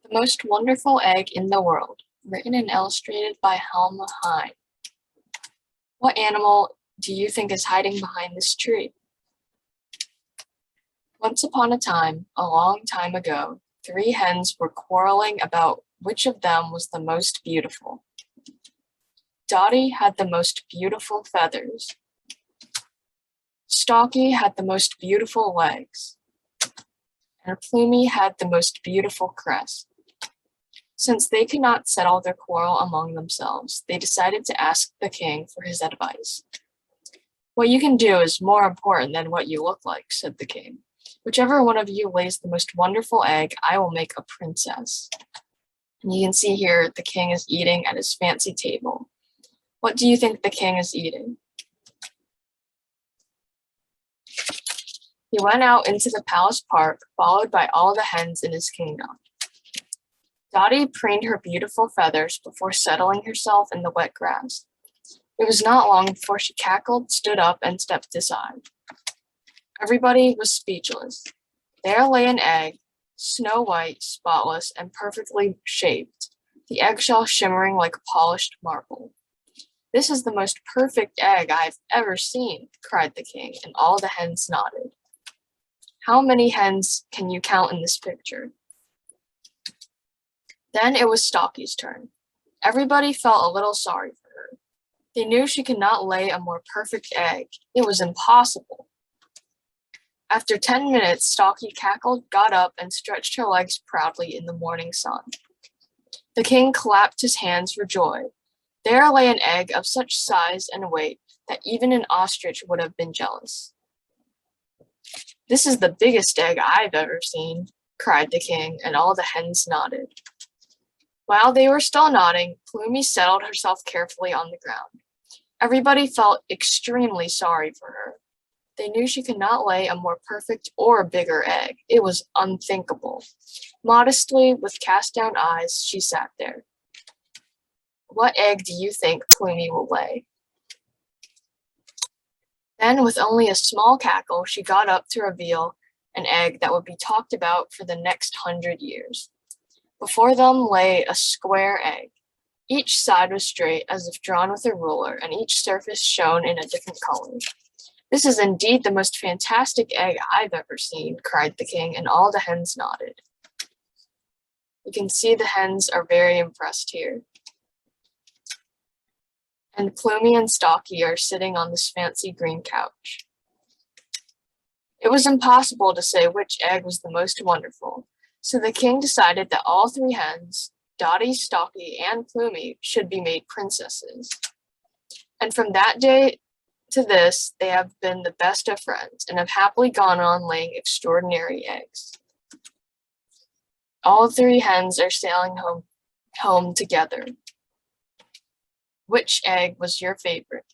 The Most Wonderful Egg in the World, written and illustrated by Helma Hine. What animal do you think is hiding behind this tree? Once upon a time, a long time ago, three hens were quarreling about which of them was the most beautiful. Dottie had the most beautiful feathers. Stalky had the most beautiful legs. And Plumie had the most beautiful crest. Since they could not settle their quarrel among themselves, they decided to ask the king for his advice. "What you can do is more important than what you look like," said the king. "Whichever one of you lays the most wonderful egg, I will make a princess." And you can see here the king is eating at his fancy table. What do you think the king is eating? He went out into the palace park, followed by all the hens in his kingdom. Dottie preened her beautiful feathers before settling herself in the wet grass. It was not long before she cackled, stood up, and stepped aside. Everybody was speechless. There lay an egg, snow white, spotless, and perfectly shaped, the eggshell shimmering like polished marble. "This is the most perfect egg I've ever seen," cried the king, and all the hens nodded. "How many hens can you count in this picture?" Then it was Stocky's turn. Everybody felt a little sorry for her. They knew she could not lay a more perfect egg. It was impossible. After 10 minutes, Stocky cackled, got up, and stretched her legs proudly in the morning sun. The king clapped his hands for joy. There lay an egg of such size and weight that even an ostrich would have been jealous. "This is the biggest egg I've ever seen," cried the king, and all the hens nodded. While they were still nodding, Plumie settled herself carefully on the ground. Everybody felt extremely sorry for her. They knew she could not lay a more perfect or bigger egg. It was unthinkable. Modestly, with cast-down eyes, she sat there. "What egg do you think Plumie will lay?" Then, with only a small cackle, she got up to reveal an egg that would be talked about for the next 100 years. Before them lay a square egg. Each side was straight, as if drawn with a ruler, and each surface shone in a different color. "This is indeed the most fantastic egg I've ever seen," cried the king, and all the hens nodded. You can see the hens are very impressed here. And Plumie and Stocky are sitting on this fancy green couch. It was impossible to say which egg was the most wonderful, so the king decided that all three hens, Dottie, Stocky, and Plumie, should be made princesses. And from that day to this, they have been the best of friends and have happily gone on laying extraordinary eggs. All three hens are sailing home together. Which egg was your favorite?